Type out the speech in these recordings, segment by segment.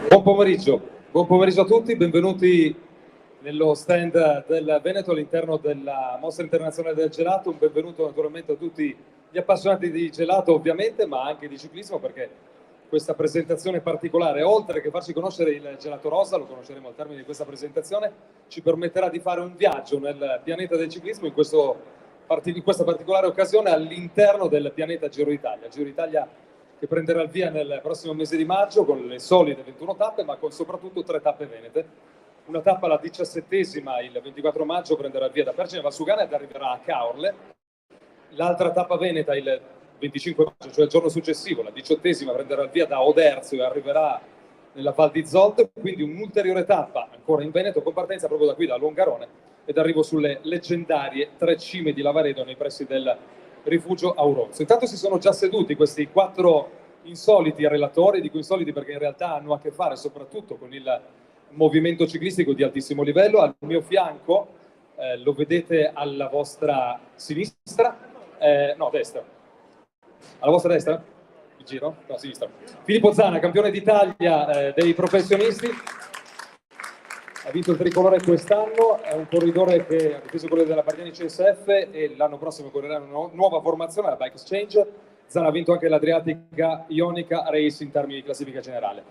Buon pomeriggio a tutti, benvenuti nello stand del Veneto all'interno della Mostra Internazionale del Gelato. Un benvenuto naturalmente a tutti gli appassionati di gelato ovviamente, ma anche di ciclismo, perché questa presentazione particolare, oltre che farci conoscere il gelato rosa, lo conosceremo al termine di questa presentazione, ci permetterà di fare un viaggio nel pianeta del ciclismo in questa particolare occasione all'interno del pianeta Giro d'Italia. Giro d'Italia che prenderà il via nel prossimo mese di maggio con le solite 21 tappe, ma con soprattutto 3 tappe venete. Una tappa, la 17esima, il 24 maggio, prenderà il via da Pergine Valsugana ed arriverà a Caorle. L'altra tappa veneta, il 25 maggio, cioè il giorno successivo, la 18esima, prenderà il via da Oderzio e arriverà nella Val di Zoldo, quindi un'ulteriore tappa ancora in Veneto, con partenza proprio da qui, da Longarone, ed arrivo sulle leggendarie 3 cime di Lavaredo nei pressi del rifugio Auronzo. Intanto si sono già seduti questi 4 insoliti relatori, dico insoliti perché in realtà hanno a che fare soprattutto con il movimento ciclistico di altissimo livello. Al mio fianco, lo vedete alla vostra sinistra, no, destra, alla vostra destra? Il giro? No, sinistra. Filippo Zana, campione d'Italia dei professionisti, ha vinto il tricolore quest'anno, è un corridore che ha difeso quello della Bardiani CSF e l'anno prossimo correrà una nuova formazione, la Bike Exchange. Zana ha vinto anche l'Adriatica Ionica Race in termini di classifica generale.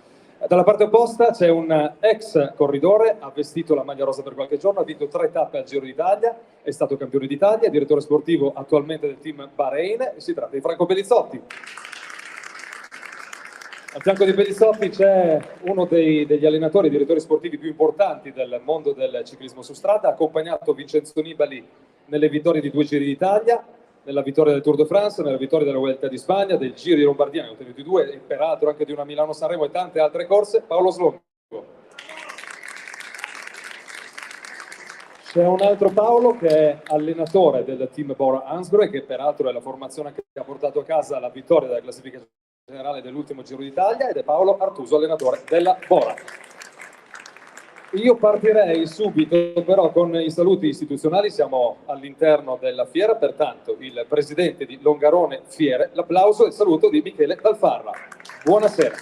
Dalla parte opposta c'è un ex corridore, ha vestito la maglia rosa per qualche giorno, ha vinto 3 tappe al Giro d'Italia, è stato campione d'Italia, direttore sportivo attualmente del team Bahrain, e si tratta di Franco Pellizzotti. A fianco di Pellizzotti c'è uno degli allenatori e direttori sportivi più importanti del mondo del ciclismo su strada, ha accompagnato Vincenzo Nibali nelle vittorie di 2 Giri d'Italia, nella vittoria del Tour de France, nella vittoria della Vuelta di Spagna, del Giro di Lombardia, ne ha ottenuti 2, e peraltro anche di una Milano-Sanremo e tante altre corse. Paolo Slongo. C'è un altro Paolo che è allenatore del team Bora Hansgrohe, che peraltro è la formazione che ha portato a casa la vittoria della classifica generale dell'ultimo Giro d'Italia, ed è Paolo Artuso, allenatore della Bora. Io partirei subito però con i saluti istituzionali, siamo all'interno della fiera, pertanto il presidente di Longarone Fiere, l'applauso e il saluto di Michele Dalfarra. Buonasera.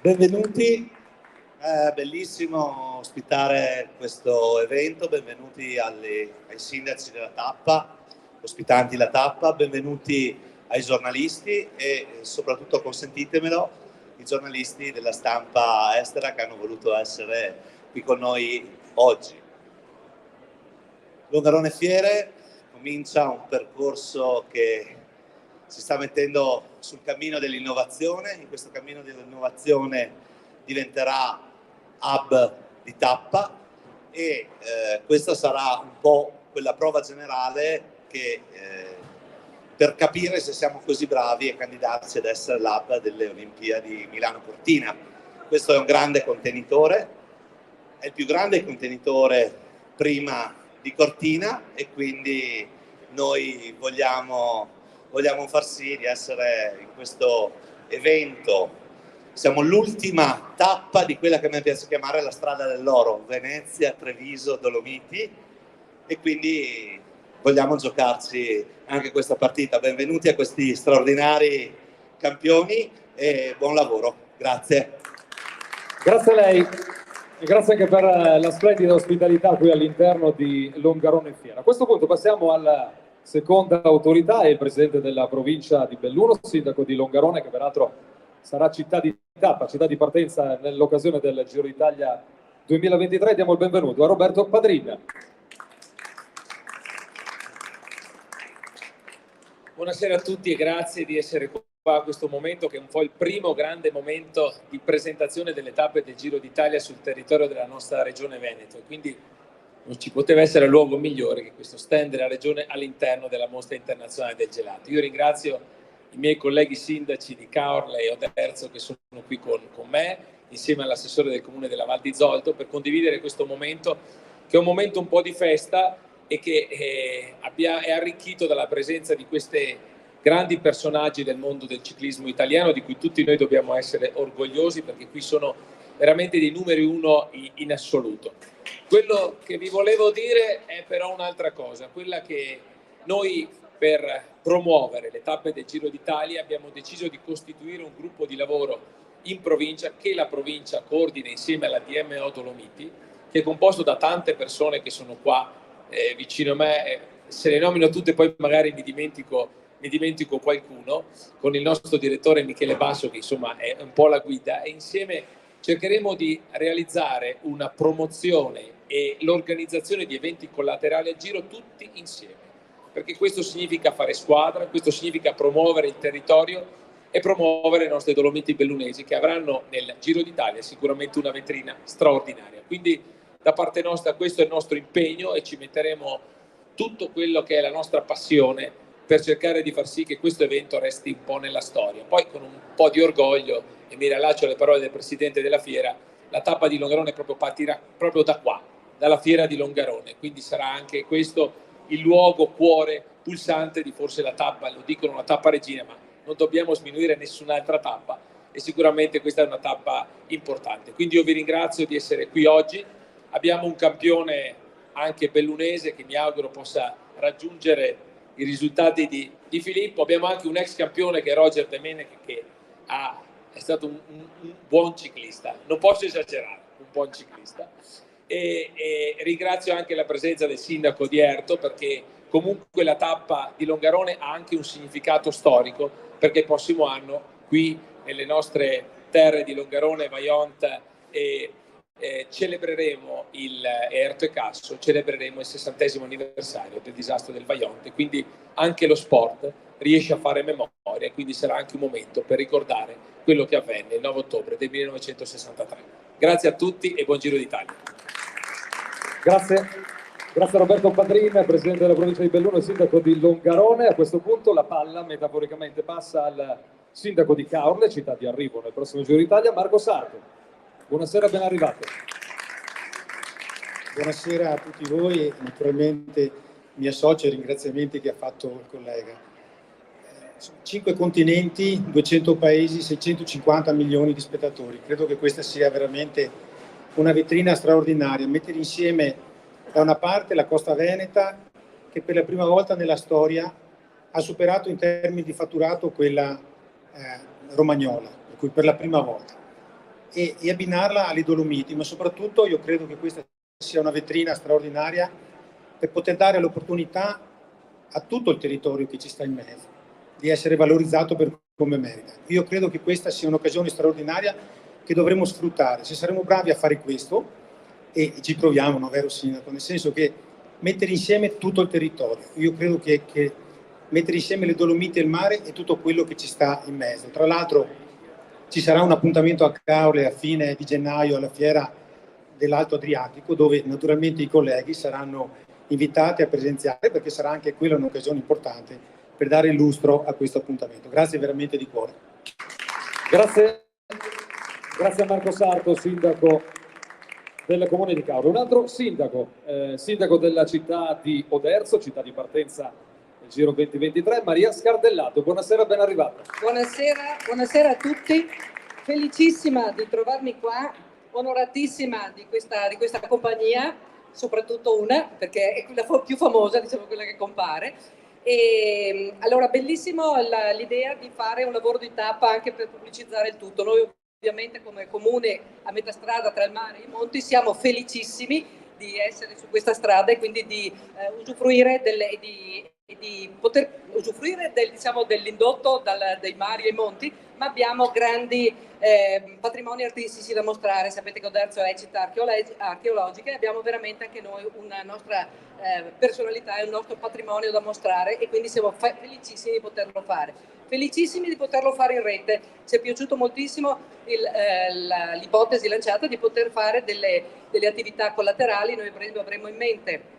Benvenuti, bellissimo ospitare questo evento, benvenuti ai sindaci della tappa, ospitanti la tappa, benvenuti ai giornalisti e soprattutto, consentitemelo, i giornalisti della stampa estera che hanno voluto essere qui con noi oggi. Longarone Fiere comincia un percorso che si sta mettendo sul cammino dell'innovazione. In questo cammino dell'innovazione diventerà hub di tappa e questa sarà un po' quella prova generale che per capire se siamo così bravi a candidarci ad essere l'hub delle Olimpiadi Milano-Cortina. Questo è un grande contenitore, è il più grande contenitore prima di Cortina e quindi noi vogliamo far sì di essere in questo evento. Siamo l'ultima tappa di quella che a me piace chiamare la strada dell'oro, Venezia, Treviso, Dolomiti, e quindi vogliamo giocarci anche questa partita. Benvenuti a questi straordinari campioni e buon lavoro. Grazie. Grazie a lei e grazie anche per la splendida ospitalità qui all'interno di Longarone Fiera. A questo punto passiamo alla seconda autorità, è il presidente della provincia di Belluno, sindaco di Longarone, che peraltro sarà città di tappa, città di partenza nell'occasione del Giro d'Italia 2023. Diamo il benvenuto a Roberto Padrin. Buonasera a tutti e grazie di essere qua a questo momento che è un po' il primo grande momento di presentazione delle tappe del Giro d'Italia sul territorio della nostra regione Veneto. Quindi non ci poteva essere luogo migliore che questo stand della regione all'interno della Mostra Internazionale del Gelato. Io ringrazio i miei colleghi sindaci di Caorle e Oderzo che sono qui con me, insieme all'assessore del comune della Val di Zoldo, per condividere questo momento che è un momento un po' di festa e che è arricchito dalla presenza di questi grandi personaggi del mondo del ciclismo italiano, di cui tutti noi dobbiamo essere orgogliosi, perché qui sono veramente dei numeri 1 in assoluto. Quello che vi volevo dire è però un'altra cosa, quella che noi per promuovere le tappe del Giro d'Italia abbiamo deciso di costituire un gruppo di lavoro in provincia che la provincia coordina insieme alla DMO Dolomiti, che è composto da tante persone che sono qua vicino a me. Se le nomino tutte poi magari mi dimentico qualcuno, con il nostro direttore Michele Basso che insomma è un po' la guida, e insieme cercheremo di realizzare una promozione e l'organizzazione di eventi collaterali al Giro tutti insieme, perché questo significa fare squadra, questo significa promuovere il territorio e promuovere le nostre Dolomiti bellunesi, che avranno nel Giro d'Italia sicuramente una vetrina straordinaria. Quindi da parte nostra questo è il nostro impegno e ci metteremo tutto quello che è la nostra passione per cercare di far sì che questo evento resti un po' nella storia. Poi con un po' di orgoglio, e mi riallaccio alle parole del presidente della fiera, la tappa di Longarone partirà proprio da qua, dalla fiera di Longarone, quindi sarà anche questo il luogo cuore pulsante di forse la tappa, lo dicono la tappa regina, ma non dobbiamo sminuire nessun'altra tappa e sicuramente questa è una tappa importante. Quindi io vi ringrazio di essere qui oggi. Abbiamo un campione anche bellunese che mi auguro possa raggiungere i risultati di Filippo. Abbiamo anche un ex campione che è Roger De Menech, che è stato un buon ciclista, non posso esagerare, un buon ciclista. E ringrazio anche la presenza del sindaco di Erto, perché comunque la tappa di Longarone ha anche un significato storico, perché il prossimo anno qui nelle nostre terre di Longarone, Vajont celebreremo Erto e Casso, celebreremo il 60° anniversario del disastro del Vajont, e quindi anche lo sport riesce a fare memoria, quindi sarà anche un momento per ricordare quello che avvenne il 9 ottobre del 1963. Grazie a tutti e buon Giro d'Italia. Grazie a Roberto Padrin, presidente della provincia di Belluno e sindaco di Longarone. A questo punto la palla metaforicamente passa al sindaco di Caorle, città di arrivo nel prossimo Giro d'Italia, Marco Sarto. Buonasera, ben arrivato. Buonasera a tutti voi e naturalmente mi associo ai ringraziamenti che ha fatto il collega. 5 continenti, 200 paesi, 650 milioni di spettatori. Credo che questa sia veramente una vetrina straordinaria. Mettere insieme da una parte la costa veneta, che per la prima volta nella storia ha superato in termini di fatturato quella romagnola, per cui per la prima volta, e abbinarla alle Dolomiti, ma soprattutto io credo che questa sia una vetrina straordinaria per poter dare l'opportunità a tutto il territorio che ci sta in mezzo di essere valorizzato per come merita. Io credo che questa sia un'occasione straordinaria che dovremo sfruttare. Se saremo bravi a fare questo, e ci proviamo, no, vero sindaco? Nel senso che mettere insieme tutto il territorio. Io credo che mettere insieme le Dolomiti e il mare e tutto quello che ci sta in mezzo. Tra l'altro ci sarà un appuntamento a Caorle a fine di gennaio alla fiera dell'Alto Adriatico, dove naturalmente i colleghi saranno invitati a presenziare, perché sarà anche quella un'occasione importante per dare lustro a questo appuntamento. Grazie veramente di cuore. Grazie a Marco Sarto, sindaco del comune di Caorle. Un altro sindaco, sindaco della città di Oderzo, città di partenza del Giro 2023, Maria Scardellato. Buonasera, ben arrivata. Buonasera a tutti, felicissima di trovarmi qua, onoratissima di questa compagnia, soprattutto una, perché è la più famosa, diciamo quella che compare. E allora bellissimo l'idea di fare un lavoro di tappa anche per pubblicizzare il tutto. Noi ovviamente come comune a metà strada tra il mare e i monti siamo felicissimi di essere su questa strada e quindi di usufruire di poter usufruire dell'indotto dai mari ai monti, ma abbiamo grandi patrimoni artistici da mostrare. Sapete che Oderzo è città archeologica e abbiamo veramente anche noi una nostra personalità e un nostro patrimonio da mostrare, e quindi siamo felicissimi di poterlo fare. Felicissimi di poterlo fare in rete. Ci è piaciuto moltissimo l'ipotesi lanciata di poter fare delle attività collaterali. Noi per esempio avremo in mente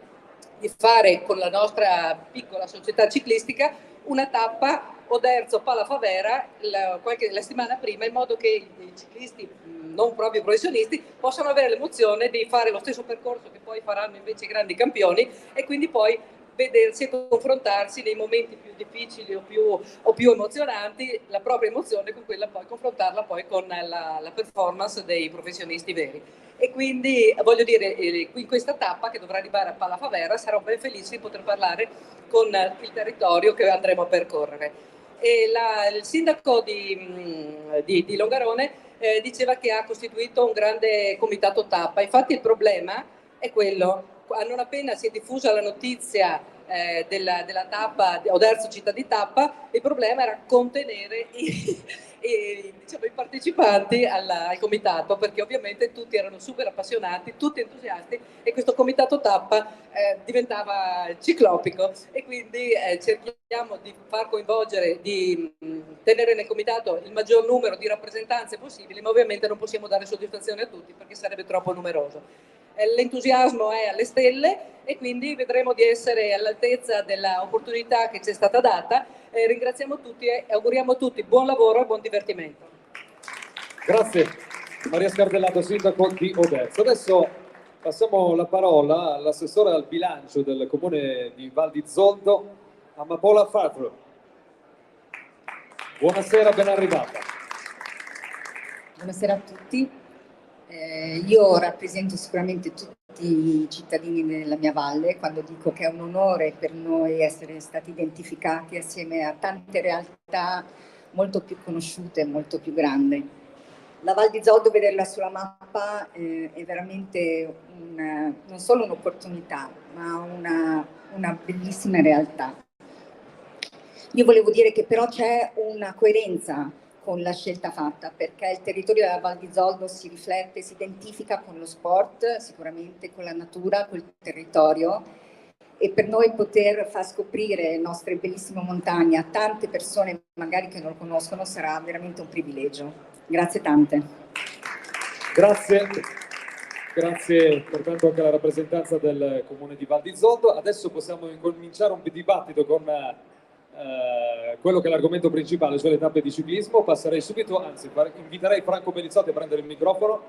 di fare con la nostra piccola società ciclistica una tappa Oderzo-Palafavera la settimana prima, in modo che i ciclisti non proprio professionisti possano avere l'emozione di fare lo stesso percorso che poi faranno invece i grandi campioni, e quindi poi vedersi e confrontarsi nei momenti più difficili o più emozionanti, la propria emozione con quella poi, confrontarla poi con la performance dei professionisti veri. E quindi voglio dire, in questa tappa che dovrà arrivare a Pallafavera sarò ben felice di poter parlare con il territorio che andremo a percorrere. E il sindaco di Longarone diceva che ha costituito un grande comitato tappa. Infatti il problema è quello, non appena si è diffusa la notizia della tappa Oderzo città di tappa, il problema era contenere i partecipanti al comitato, perché ovviamente tutti erano super appassionati, tutti entusiasti, e questo comitato tappa diventava ciclopico, e quindi cerchiamo di far coinvolgere, di tenere nel comitato il maggior numero di rappresentanze possibili, ma ovviamente non possiamo dare soddisfazione a tutti perché sarebbe troppo numeroso. L'entusiasmo è alle stelle e quindi vedremo di essere all'altezza dell'opportunità che ci è stata data. Ringraziamo tutti e auguriamo a tutti buon lavoro e buon divertimento. Grazie Maria Scardellato, sindaco di Oderzo. Adesso passiamo la parola all'assessore al bilancio del comune di Val di Zoldo, Amapola Fatro. Buonasera, ben arrivata. Buonasera a tutti. Io rappresento sicuramente tutti i cittadini della mia valle quando dico che è un onore per noi essere stati identificati assieme a tante realtà molto più conosciute e molto più grandi. La Val di Zoldo, vederla sulla mappa è veramente non solo un'opportunità, ma una bellissima realtà. Io volevo dire che però c'è una coerenza con la scelta fatta, perché il territorio della Val di Zoldo si riflette, si identifica con lo sport, sicuramente con la natura, col territorio, e per noi poter far scoprire le nostre bellissime montagne a tante persone magari che non lo conoscono sarà veramente un privilegio. Grazie tante. Grazie. Grazie pertanto anche alla rappresentanza del comune di Val di Zoldo. Adesso possiamo incominciare un dibattito con quello che è l'argomento principale, cioè le tappe di ciclismo. Passerei subito, anzi inviterei Franco Belizzotti a prendere il microfono,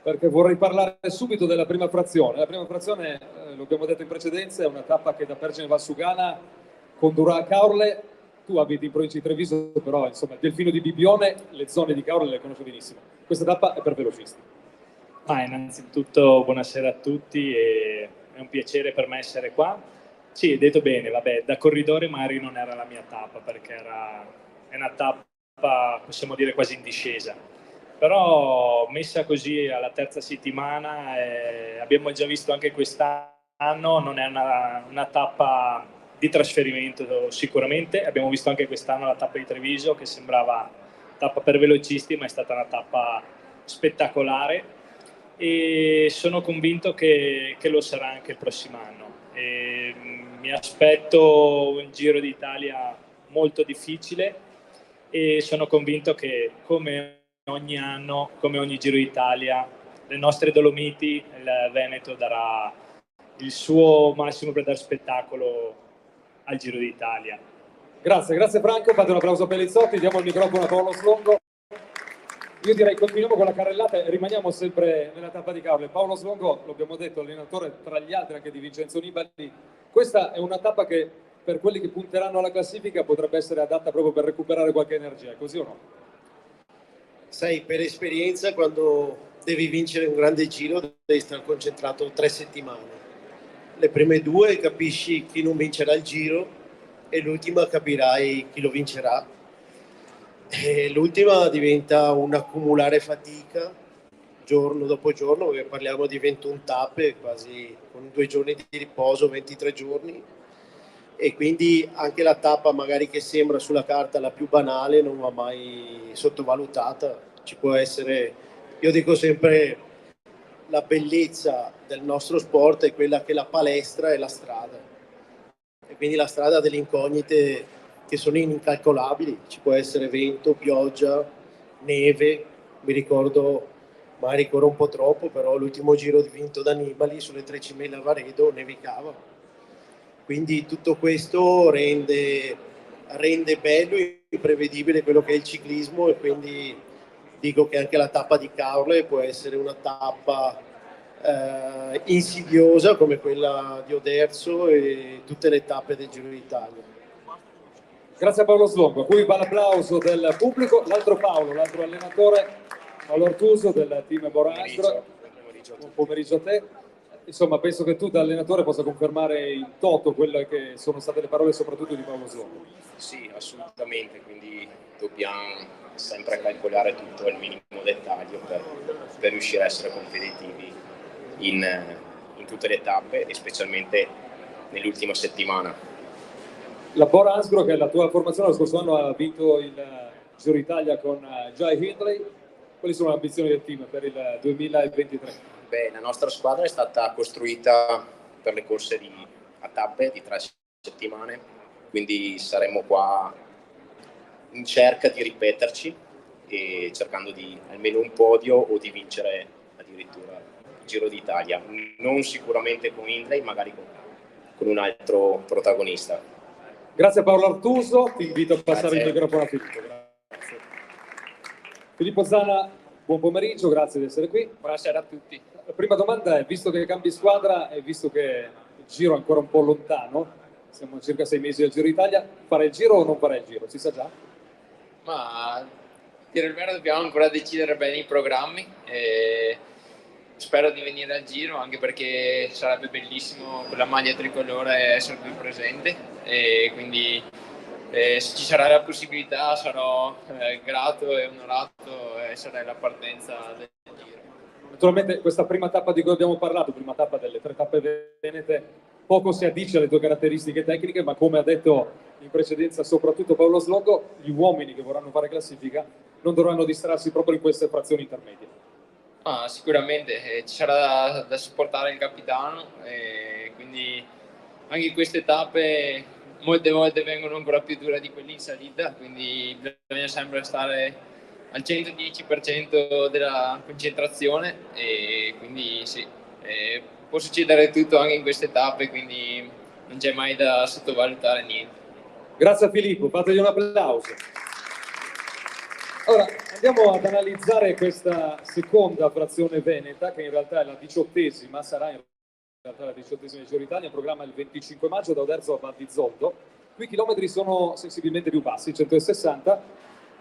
perché vorrei parlare subito della prima frazione. La prima frazione, lo abbiamo detto in precedenza, è una tappa che da Pergine Valsugana condurrà a Caorle. Tu abiti in provincia di Treviso, però insomma il Delfino di Bibbione, le zone di Caorle le conosce benissimo. Questa tappa è per velocisti. Innanzitutto buonasera a tutti, e è un piacere per me essere qua. Sì, hai detto bene, vabbè, da corridore magari non era la mia tappa, perché è una tappa, possiamo dire, quasi in discesa. Però messa così alla terza settimana, abbiamo già visto anche quest'anno, non è una tappa di trasferimento sicuramente. Abbiamo visto anche quest'anno la tappa di Treviso, che sembrava tappa per velocisti, ma è stata una tappa spettacolare, e sono convinto che lo sarà anche il prossimo anno. Mi aspetto un Giro d'Italia molto difficile, e sono convinto che come ogni anno, come ogni Giro d'Italia, le nostre Dolomiti, il Veneto darà il suo massimo per dare spettacolo al Giro d'Italia. Grazie Franco, fate un applauso a Pelizzotti, diamo il microfono a Paolo Slongo. Io direi continuiamo con la carrellata e rimaniamo sempre nella tappa di Caorle. Paolo Slongo, lo abbiamo detto, allenatore tra gli altri anche di Vincenzo Nibali. Questa è una tappa che per quelli che punteranno alla classifica potrebbe essere adatta proprio per recuperare qualche energia, così o no? Sai, per esperienza, quando devi vincere un grande giro devi stare concentrato 3 settimane. Le prime 2 capisci chi non vincerà il giro e l'ultima capirai chi lo vincerà. E l'ultima diventa un accumulare fatica giorno dopo giorno, perché parliamo di 21 tappe, quasi con 2 giorni di riposo, 23 giorni, e quindi anche la tappa magari che sembra sulla carta la più banale non va mai sottovalutata. Ci può essere, io dico sempre, la bellezza del nostro sport è quella che la palestra è la strada, e quindi la strada ha delle incognite che sono incalcolabili. Ci può essere vento, pioggia, neve. Mi ricordo, magari ancora un po' troppo, però l'ultimo giro vinto da Nibali sulle 3 cimelle a Varedo nevicava. Quindi tutto questo rende bello e imprevedibile quello che è il ciclismo, e quindi dico che anche la tappa di Caorle può essere una tappa insidiosa come quella di Oderzo e tutte le tappe del Giro d'Italia. Grazie a Paolo Slongo, a cui va l'applauso del pubblico. L'altro Paolo, l'altro allenatore, Paolo Artuso del team Borastro. Buon pomeriggio a te. Insomma, penso che tu da allenatore possa confermare in toto quelle che sono state le parole soprattutto di Paolo Slongo. Sì, assolutamente, quindi dobbiamo sempre calcolare tutto al minimo dettaglio per riuscire a essere competitivi in tutte le tappe e specialmente nell'ultima settimana. La Borastro, che è la tua formazione, lo scorso anno ha vinto il Giro d'Italia con Jai Hindley. Quali sono le ambizioni del team per il 2023? Beh, la nostra squadra è stata costruita per le corse a tappe di 3 settimane, quindi saremo qua in cerca di ripeterci e cercando di almeno un podio o di vincere addirittura il Giro d'Italia. Non sicuramente con Hindley, magari con un altro protagonista. Grazie a Paolo Artuso, ti invito a passare Grazie. il microfono a Filippo. Grazie. Filippo Zana, buon pomeriggio, grazie di essere qui. Buonasera a tutti. La prima domanda è, visto che cambi squadra e visto che il Giro è ancora un po' lontano, siamo a circa 6 mesi del Giro d'Italia, fare il Giro o non fare il Giro? Si sa già? Ma dire il vero dobbiamo ancora decidere bene i programmi e spero di venire al Giro, anche perché sarebbe bellissimo con la maglia tricolore essere qui presente e quindi se ci sarà la possibilità sarò grato e onorato essere alla partenza del Giro. Naturalmente questa prima tappa di cui abbiamo parlato, prima tappa delle 3 tappe venete, poco si addice alle tue caratteristiche tecniche, ma come ha detto in precedenza soprattutto Paolo Slongo, gli uomini che vorranno fare classifica non dovranno distrarsi proprio in queste frazioni intermedie. Sicuramente ci sarà da supportare il capitano e quindi anche in queste tappe molte volte vengono ancora più dure di quelle in salita, quindi bisogna sempre stare al 110% della concentrazione e quindi sì, può succedere tutto anche in queste tappe, quindi non c'è mai da sottovalutare niente. Grazie a Filippo, fategli un applauso. Ora andiamo ad analizzare questa seconda frazione veneta, che in realtà è la 18ª, sarà in realtà la 18ª del Giro d'Italia, in programma il 25 maggio da Oderzo a Val di Zoldo. Qui i chilometri sono sensibilmente più bassi, 160,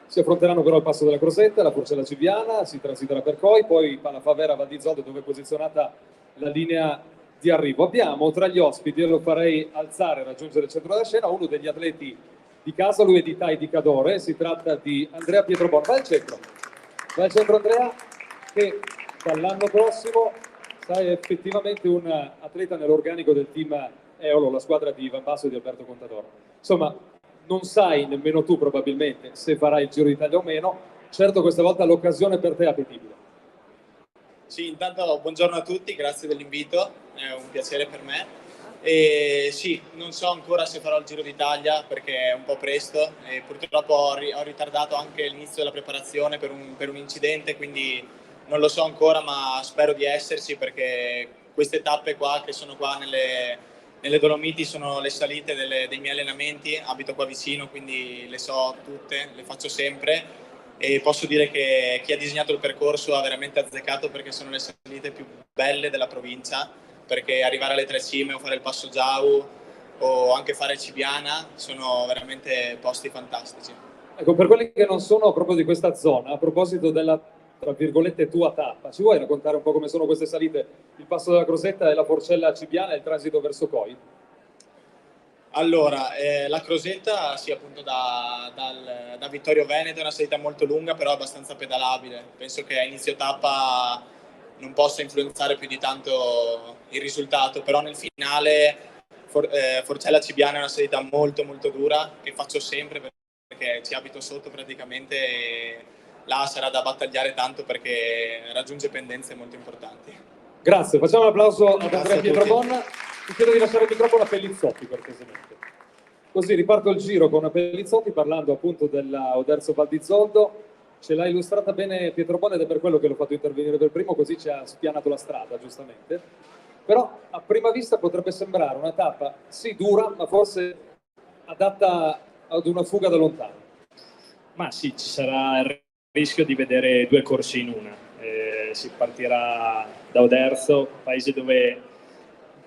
si affronteranno però il passo della Crosetta, la Forcella Civiana, si transiterà per Coi, poi Palafavera, Val di Zoldo, dove è posizionata la linea di arrivo. Abbiamo tra gli ospiti, io lo farei alzare e raggiungere il centro della scena, uno degli atleti di casa, lui è di Tai di Cadore, si tratta di Andrea Pietrobon. Vai al centro Andrea, che dall'anno prossimo sarà effettivamente un atleta nell'organico del team Eolo, la squadra di Van Basso e di Alberto Contadoro. Insomma, non sai nemmeno tu probabilmente se farai il Giro d'Italia o meno, certo questa volta l'occasione per te è appetibile. Sì, intanto buongiorno a tutti, grazie dell'invito, è un piacere per me. E sì, non so ancora se farò il Giro d'Italia perché è un po' presto e purtroppo ho ritardato anche l'inizio della preparazione per un incidente, quindi non lo so ancora, ma spero di esserci perché queste tappe qua che sono qua nelle Dolomiti sono le salite dei miei allenamenti, abito qua vicino quindi le so tutte, le faccio sempre e posso dire che chi ha disegnato il percorso ha veramente azzeccato perché sono le salite più belle della provincia, perché arrivare alle 3 cime o fare il Passo Giau o anche fare Cibiana sono veramente posti fantastici. Ecco, per quelli che non sono proprio di questa zona, a proposito della, tra virgolette, tua tappa, ci vuoi raccontare un po' come sono queste salite, il Passo della Crosetta e la Forcella Cibiana e il transito verso Coi? Allora, la Crosetta, sì, appunto da Vittorio Veneto è una salita molto lunga, però abbastanza pedalabile. Penso che a inizio tappa non possa influenzare più di tanto il risultato, però nel finale Forcella Cibiana è una salita molto molto dura che faccio sempre perché ci abito sotto praticamente e là sarà da battagliare tanto perché raggiunge pendenze molto importanti. Grazie, facciamo un applauso ad Andrea Pietrobon. Ti chiedo di lasciare il microfono a Pellizzotti cortesemente. Così riparto il giro con Pellizzotti parlando appunto della Oderzo Val di Zoldo. Ce l'ha illustrata bene Pietrobon ed è per quello che l'ho fatto intervenire per primo, così ci ha spianato la strada, giustamente. Però a prima vista potrebbe sembrare una tappa, sì, dura, ma forse adatta ad una fuga da lontano. Ma sì, ci sarà il rischio di vedere 2 corse in una. si partirà da Oderzo, paese dove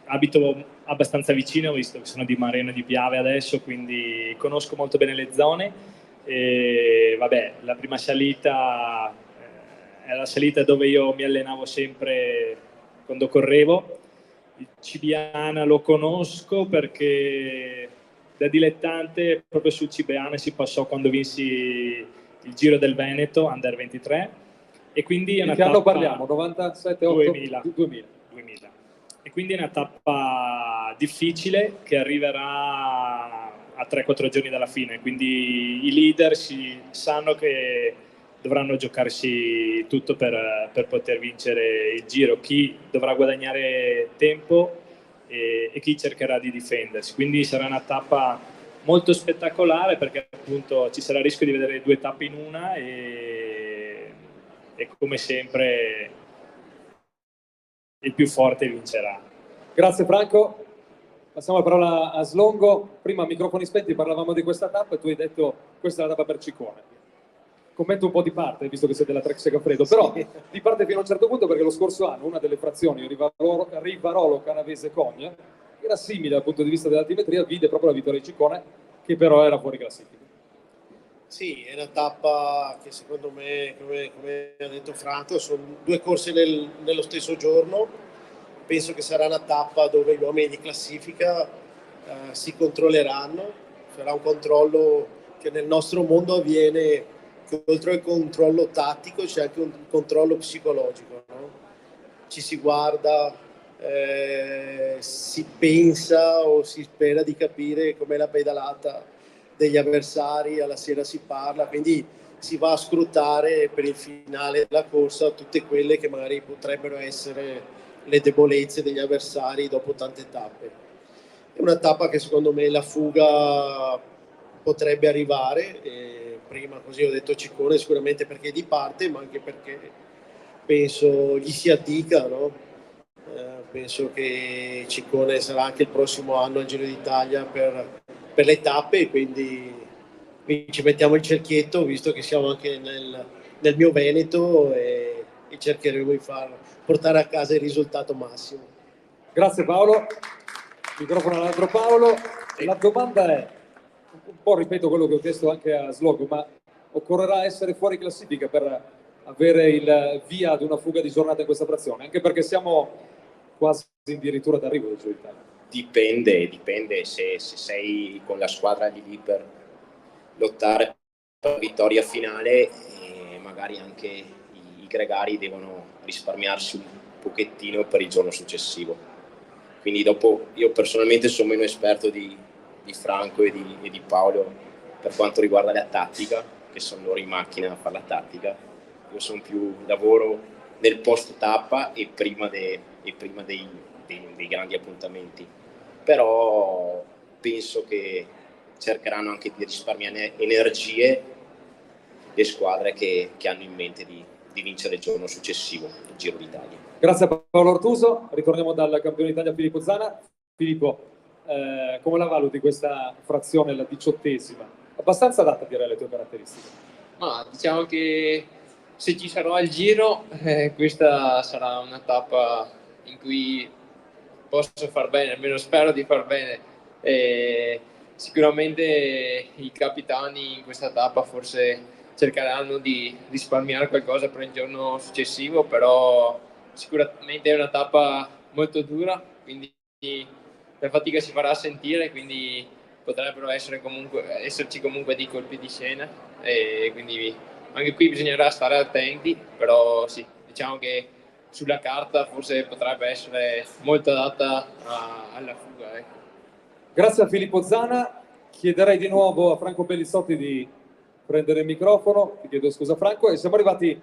abito abbastanza vicino, visto che sono di Mareno e di Piave adesso, quindi conosco molto bene le zone. E vabbè, la prima salita è la salita dove io mi allenavo sempre quando correvo. Il Cibiana lo conosco perché da dilettante proprio sul Cibiana si passò quando vinsi il Giro del Veneto Under 23, e quindi è una che anno tappa... parliamo? 97, 8? 2000. E quindi è una tappa difficile che arriverà a 3-4 giorni dalla fine, quindi i leader sanno che dovranno giocarsi tutto per poter vincere il Giro, chi dovrà guadagnare tempo e chi cercherà di difendersi, quindi sarà una tappa molto spettacolare perché appunto ci sarà il rischio di vedere 2 tappe in una e come sempre il più forte vincerà. Grazie Franco. Passiamo la parola a Slongo. Prima a microfoni spenti parlavamo di questa tappa e tu hai detto questa è la tappa per Ciccone. Commento un po' di parte, visto che sei della Trek Segafredo, però di parte fino a un certo punto, perché lo scorso anno una delle frazioni Rivarolo-Canavese-Cogne era simile dal punto di vista dell'altimetria, vide proprio la vittoria di Ciccone, che però era fuori classifica. Sì, è una tappa che secondo me, come ha detto Franco, sono 2 corse nello stesso giorno. Penso che sarà una tappa dove gli uomini di classifica si controlleranno. Sarà un controllo che nel nostro mondo avviene, che oltre al controllo tattico c'è anche un controllo psicologico, no? Ci si guarda, si pensa o si spera di capire com'è la pedalata degli avversari, alla sera si parla, quindi si va a scrutare per il finale della corsa tutte quelle che magari potrebbero essere le debolezze degli avversari dopo tante tappe. È una tappa che secondo me la fuga potrebbe arrivare, prima così ho detto Ciccone sicuramente perché è di parte, ma anche perché penso gli si addica, no? Penso che Ciccone sarà anche il prossimo anno al Giro d'Italia per le tappe, quindi ci mettiamo il cerchietto, visto che siamo anche nel mio Veneto, e cercheremo di portare a casa il risultato massimo. Grazie Paolo. Microfono all'altro Paolo. La domanda è, un po' ripeto quello che ho chiesto anche a Slogo, ma occorrerà essere fuori classifica per avere il via ad una fuga di giornata in questa frazione? Anche perché siamo quasi addirittura d'arrivo del Giro d'Italia. Dipende se sei con la squadra lì per lottare per la vittoria finale, e magari anche i gregari devono risparmiarsi un pochettino per il giorno successivo. Quindi dopo io personalmente sono meno esperto di Franco e di Paolo per quanto riguarda la tattica, che sono loro in macchina a fare la tattica. Io sono più lavoro nel post tappa e prima dei grandi appuntamenti, però penso che cercheranno anche di risparmiare energie le squadre che hanno in mente di vincere il giorno successivo il Giro d'Italia. Grazie a Paolo Ortuso. Ritorniamo dal campione d'Italia Filippo Zana. Filippo, come la valuti questa frazione, la 18ª? Abbastanza adatta, direi, alle tue caratteristiche. Ma diciamo che se ci sarò al Giro, questa sarà una tappa in cui posso far bene, almeno spero di far bene. Sicuramente i capitani in questa tappa forse cercheranno di risparmiare qualcosa per il giorno successivo, però sicuramente è una tappa molto dura, quindi la fatica si farà sentire, quindi potrebbero esserci comunque dei colpi di scena, e quindi anche qui bisognerà stare attenti, però sì, diciamo che sulla carta forse potrebbe essere molto adatta alla fuga. Ecco. Grazie a Filippo Zana. Chiederei di nuovo a Franco Pellizzotti di prendere il microfono. Ti chiedo scusa Franco, e siamo arrivati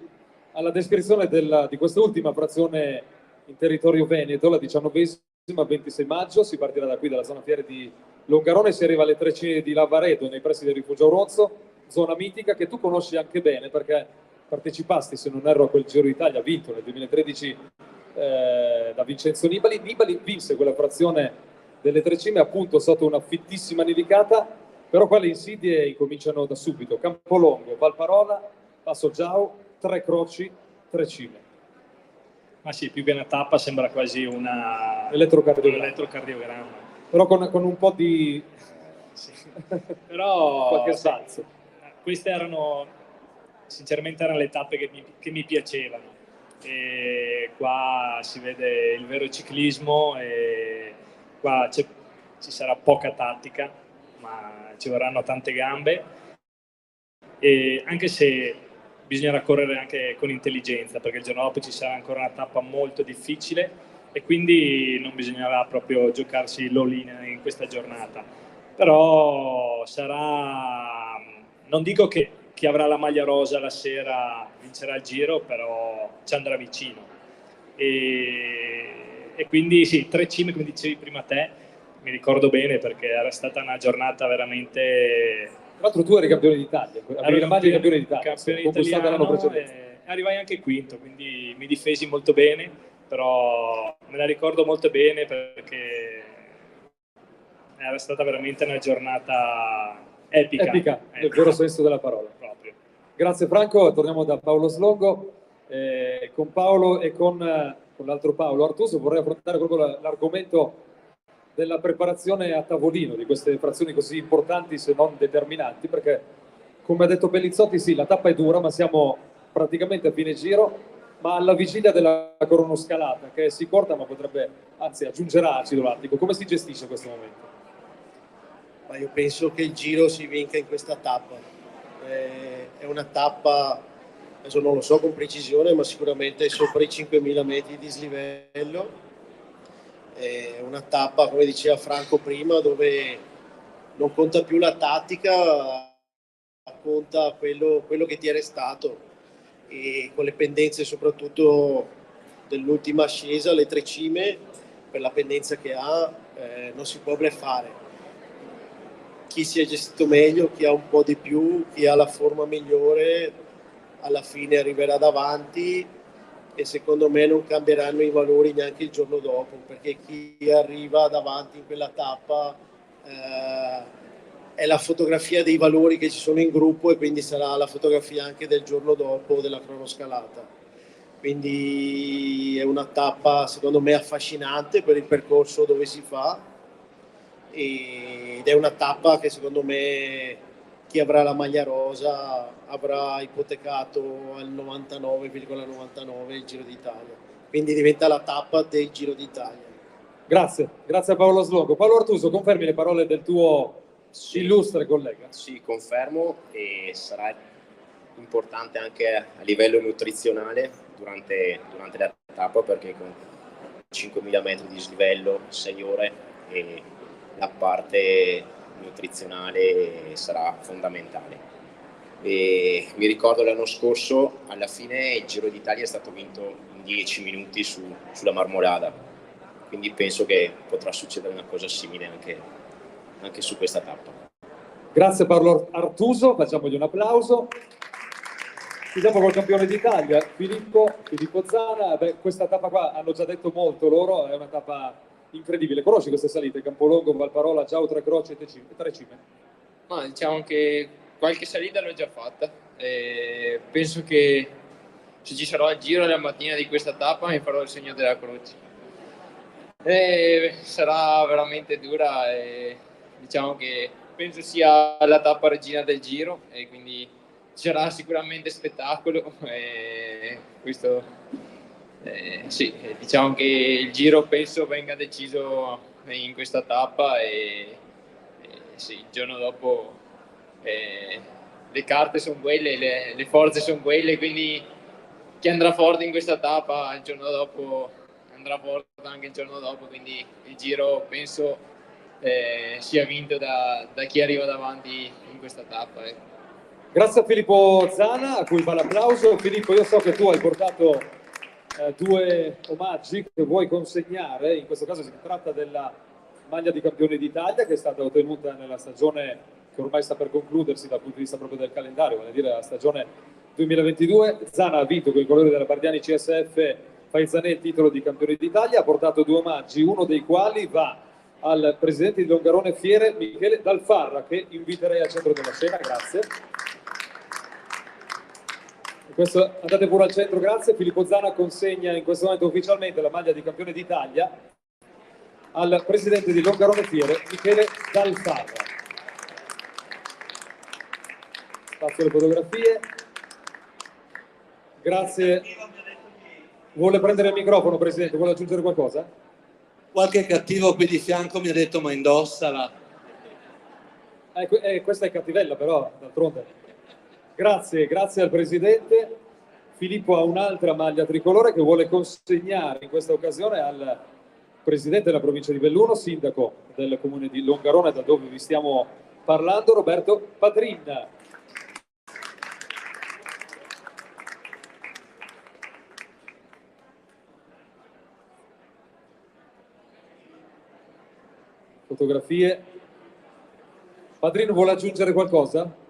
alla descrizione di quest'ultima frazione in territorio veneto, la 19ª, 26 maggio. Si partirà da qui, dalla zona fiere di Longarone, si arriva alle Trecine di Lavaredo, nei pressi del rifugio Auronzo, zona mitica che tu conosci anche bene perché partecipasti, se non erro, a quel Giro d'Italia vinto nel 2013 da Vincenzo Nibali. Nibali vinse quella frazione delle Trecime appunto sotto una fittissima nevicata, però qua le insidie incominciano da subito. Campolongo, Valparola, Passo Giau, 3 croci, 3 cime. Ma sì, più che una tappa sembra quasi un elettrocardiogramma. Però con un po' di... Sì. Però qualche salto. Queste sinceramente erano le tappe che mi piacevano. E qua si vede il vero ciclismo e qua ci sarà poca tattica, ma ci vorranno tante gambe, e anche se bisognerà correre anche con intelligenza, perché il giorno dopo ci sarà ancora una tappa molto difficile e quindi non bisognerà proprio giocarsi l'all-in in questa giornata. Però sarà, non dico che chi avrà la maglia rosa la sera vincerà il Giro, però ci andrà vicino. E quindi sì, 3 cime, come dicevi prima te, mi ricordo bene perché era stata una giornata veramente... Tra l'altro tu eri campione d'Italia, avevi la maglia di campione d'Italia, campione conquistata l'anno precedente. E arrivai anche quinto, quindi mi difesi molto bene, però me la ricordo molto bene perché era stata veramente una giornata epica. Nel vero senso della parola. Proprio. Grazie Franco, torniamo da Paolo Slongo. Con Paolo e con l'altro Paolo Artuso vorrei affrontare proprio l'argomento della preparazione a tavolino di queste frazioni così importanti se non determinanti, perché come ha detto Pellizzotti sì, la tappa è dura, ma siamo praticamente a fine giro, ma alla vigilia della cronoscalata che si corta ma potrebbe, anzi aggiungerà acido lattico. Come si gestisce questo momento? Ma io penso che il Giro si vinca in questa tappa. È una tappa, adesso non lo so con precisione, ma sicuramente sopra i 5.000 metri di dislivello. È una tappa, come diceva Franco prima, dove non conta più la tattica, conta quello che ti è restato, e con le pendenze soprattutto dell'ultima ascesa, le 3 cime, per la pendenza che ha, non si può bluffare. Chi si è gestito meglio, chi ha un po' di più, chi ha la forma migliore, alla fine arriverà davanti, e secondo me non cambieranno i valori neanche il giorno dopo, perché chi arriva davanti in quella tappa è la fotografia dei valori che ci sono in gruppo, e quindi sarà la fotografia anche del giorno dopo della cronoscalata. Quindi è una tappa secondo me affascinante per il percorso dove si fa, ed è una tappa che secondo me chi avrà la maglia rosa avrà ipotecato al 99,99 il Giro d'Italia, quindi diventa la tappa del Giro d'Italia. Grazie a Paolo Slongo. Paolo Artuso, confermi le parole del tuo illustre collega? Sì, confermo, e sarà importante anche a livello nutrizionale durante la tappa, perché con 5.000 metri di dislivello, 6 ore, e la parte nutrizionale sarà fondamentale. E mi ricordo l'anno scorso, alla fine il Giro d'Italia è stato vinto in 10 minuti sulla Marmolada, quindi penso che potrà succedere una cosa simile anche su questa tappa. Grazie Paolo Artuso, facciamogli un applauso. Chiudiamo col campione d'Italia, Filippo Zana. Questa tappa qua hanno già detto molto loro, è una tappa incredibile. Conosci queste salite? Campolongo, Valparola, Giau, Tre Croci e 3 cime? Ma diciamo che qualche salita l'ho già fatta. Penso che se ci sarò al Giro la mattina di questa tappa mi farò il segno della croce. Sarà veramente dura, e diciamo che penso sia la tappa regina del Giro, e quindi sarà sicuramente spettacolo. Questo sì, diciamo che il Giro penso venga deciso in questa tappa, e sì, il giorno dopo le carte sono quelle, le forze sono quelle, quindi chi andrà forte in questa tappa il giorno dopo andrà forte anche il giorno dopo, quindi il Giro penso sia vinto da chi arriva davanti in questa tappa. Grazie a Filippo Zana, a cui va l'applauso. Filippo, io so che tu hai portato 2 omaggi che vuoi consegnare. In questo caso si tratta della maglia di campione d'Italia, che è stata ottenuta nella stagione che ormai sta per concludersi dal punto di vista proprio del calendario, vale a dire la stagione 2022. Zana ha vinto con i colori della Bardiani CSF Faizanè il titolo di campione d'Italia, ha portato 2 omaggi, uno dei quali va al presidente di Longarone Fiere, Michele Dalfarra, che inviterei al centro della scena. Grazie. Andate pure al centro, grazie. Filippo Zana consegna in questo momento ufficialmente la maglia di campione d'Italia al presidente di Longarone Fiere, Michele Dalfarra. Spazio alle fotografie. Grazie. Vuole prendere il microfono, presidente? Vuole aggiungere qualcosa? Qualche cattivo qui di fianco mi ha detto ma indossala. Questa è cattivella, però, d'altronde. Grazie al presidente. Filippo ha un'altra maglia tricolore che vuole consegnare in questa occasione al presidente della provincia di Belluno, sindaco del comune di Longarone, da dove vi stiamo parlando, Roberto Padrin. Fotografie. Padrino vuole aggiungere qualcosa?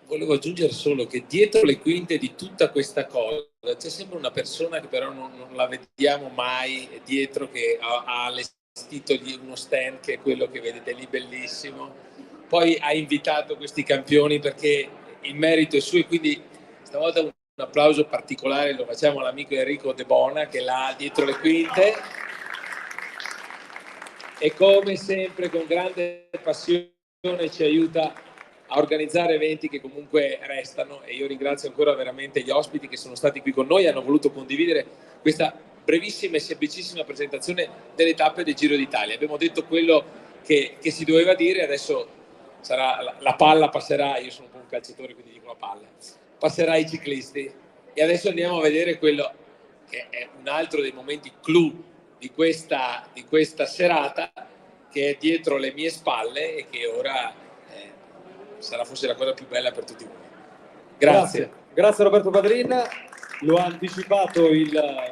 Volevo aggiungere solo che dietro le quinte di tutta questa cosa c'è sempre una persona che però non la vediamo mai dietro, che ha allestito uno stand che è quello che vedete lì, bellissimo. Poi ha invitato questi campioni perché il merito è suo, e quindi stavolta un applauso particolare lo facciamo all'amico Enrico De Bona, che là dietro le quinte, e come sempre con grande passione ci aiuta a organizzare eventi che comunque restano, e io ringrazio ancora veramente gli ospiti che sono stati qui con noi e hanno voluto condividere questa brevissima e semplicissima presentazione delle tappe del Giro d'Italia. Abbiamo detto quello che si doveva dire, adesso sarà la palla passerà, io sono un po' un calciatore quindi dico la palla, passerà ai ciclisti, e adesso andiamo a vedere quello che è un altro dei momenti clou di questa serata, che è dietro le mie spalle e che ora sarà forse la cosa più bella per tutti voi. Grazie Roberto Padrin. Lo ha anticipato il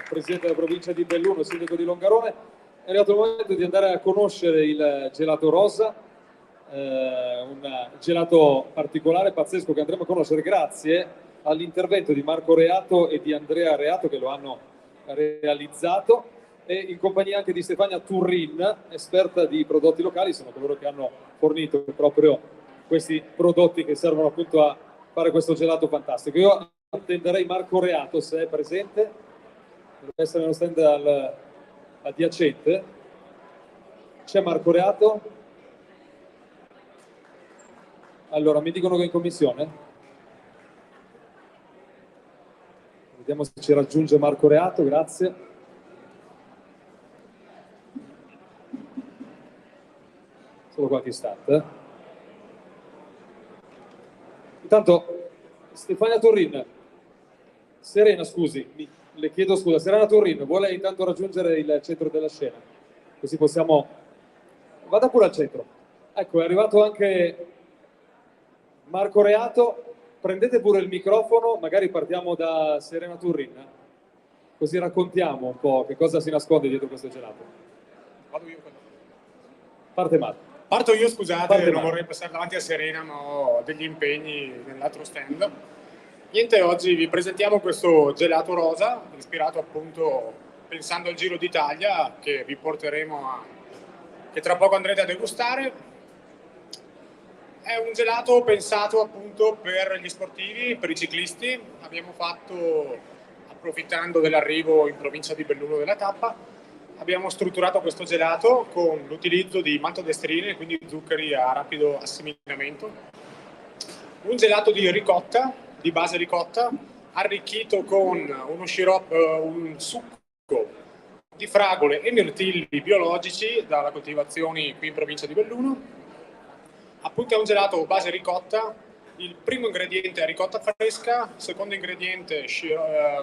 presidente della provincia di Belluno, sindaco di Longarone. È arrivato il momento di andare a conoscere il gelato rosa, un gelato particolare, pazzesco, che andremo a conoscere grazie all'intervento di Marco Reato e di Andrea Reato, che lo hanno realizzato, e in compagnia anche di Stefania Turrin, esperta di prodotti locali. Sono coloro che hanno fornito proprio questi prodotti che servono appunto a fare questo gelato fantastico. Io attenderei Marco Reato, se è presente, dovrebbe essere nello stand adiacente. C'è Marco Reato? Allora, mi dicono che è in commissione. Vediamo se ci raggiunge Marco Reato, grazie. Solo qualche istante. Intanto, Stefania Turrin, Serena, scusi, le chiedo scusa, Serena Turrin, vuole intanto raggiungere il centro della scena? Così possiamo... Vada pure al centro. Ecco, è arrivato anche Marco Reato. Prendete pure il microfono, magari partiamo da Serena Turrin, così raccontiamo un po' che cosa si nasconde dietro questo gelato. Vado io. Parte Marco. Parto io, scusate, non vorrei passare davanti a Serena, ma ho degli impegni nell'altro stand. Niente, oggi vi presentiamo questo gelato rosa, ispirato appunto pensando al Giro d'Italia, che vi porteremo che tra poco andrete a degustare. È un gelato pensato appunto per gli sportivi, per i ciclisti. Abbiamo fatto, approfittando dell'arrivo in provincia di Belluno della tappa, abbiamo strutturato questo gelato con l'utilizzo di maltodestrine, quindi zuccheri a rapido assimilamento. Un gelato di ricotta, di base ricotta, arricchito con un succo di fragole e mirtilli biologici dalla coltivazione qui in provincia di Belluno. Appunto è un gelato base ricotta. Il primo ingrediente è ricotta fresca, il secondo ingrediente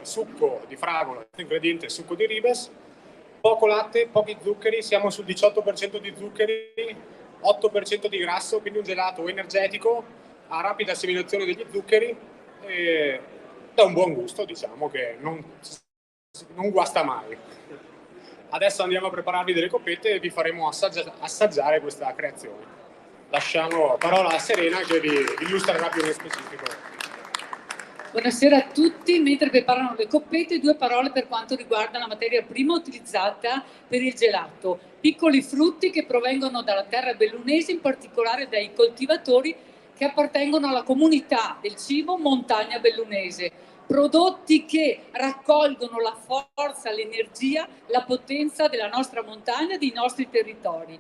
succo di fragola, il terzo ingrediente succo di ribes. Poco latte, pochi zuccheri, siamo sul 18% di zuccheri, 8% di grasso, quindi un gelato energetico a rapida assimilazione degli zuccheri e da un buon gusto, diciamo che non guasta mai. Adesso andiamo a prepararvi delle coppette e vi faremo assaggiare questa creazione. Lasciamo la parola a Serena che vi illustrerà più nello specifico. Buonasera a tutti. Mentre preparano le coppette, due parole per quanto riguarda la materia prima utilizzata per il gelato. Piccoli frutti che provengono dalla terra bellunese, in particolare dai coltivatori che appartengono alla comunità del cibo montagna bellunese, prodotti che raccolgono la forza, l'energia, la potenza della nostra montagna, dei nostri territori.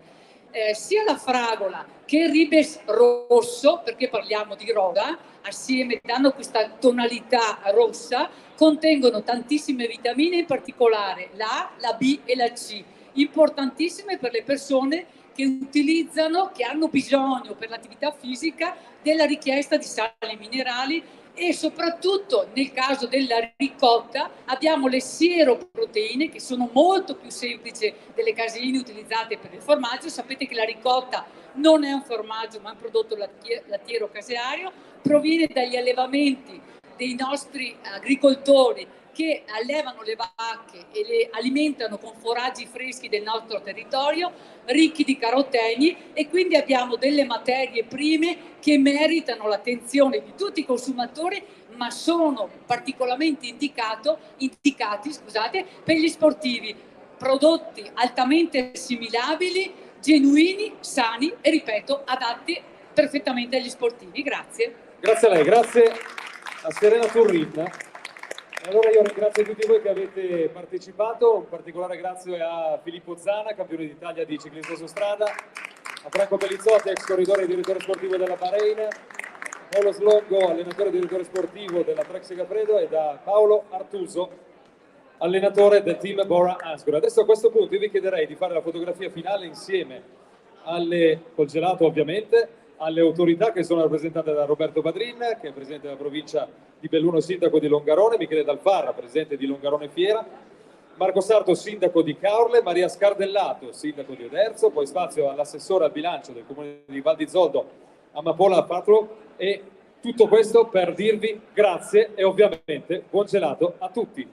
Sia la fragola che il ribes rosso, perché parliamo di roga, assieme danno questa tonalità rossa, contengono tantissime vitamine, in particolare la A, la B e la C, importantissime per le persone che utilizzano, che hanno bisogno per l'attività fisica della richiesta di sali minerali, e soprattutto nel caso della ricotta abbiamo le sieroproteine, che sono molto più semplici delle caseine utilizzate per il formaggio. Sapete che la ricotta non è un formaggio ma è un prodotto lattiero caseario, proviene dagli allevamenti dei nostri agricoltori che allevano le vacche e le alimentano con foraggi freschi del nostro territorio, ricchi di caroteni, e quindi abbiamo delle materie prime che meritano l'attenzione di tutti i consumatori, ma sono particolarmente indicati per gli sportivi. Prodotti altamente assimilabili, genuini, sani e, ripeto, adatti perfettamente agli sportivi. Grazie. Grazie a lei, grazie a Serena Turrin. Allora io ringrazio tutti voi che avete partecipato, un particolare grazie a Filippo Zana, campione d'Italia di ciclismo su strada, a Franco Pellizzotti, ex corridore e direttore sportivo della Bahrain, Paolo Slongo, allenatore e direttore sportivo della Trek Segafredo, e da Paolo Artuso, allenatore del team Bora Hansgrohe. Adesso a questo punto io vi chiederei di fare la fotografia finale insieme col gelato, ovviamente, alle autorità che sono rappresentate da Roberto Padrin, che è presidente della provincia di Belluno, sindaco di Longarone, Michele Dalfarra, presidente di Longarone Fiera, Marco Sarto, sindaco di Caorle, Maria Scardellato, sindaco di Oderzo, poi spazio all'assessore al bilancio del comune di Val di Zoldo, Amapola Patro, e tutto questo per dirvi grazie e ovviamente buon gelato a tutti.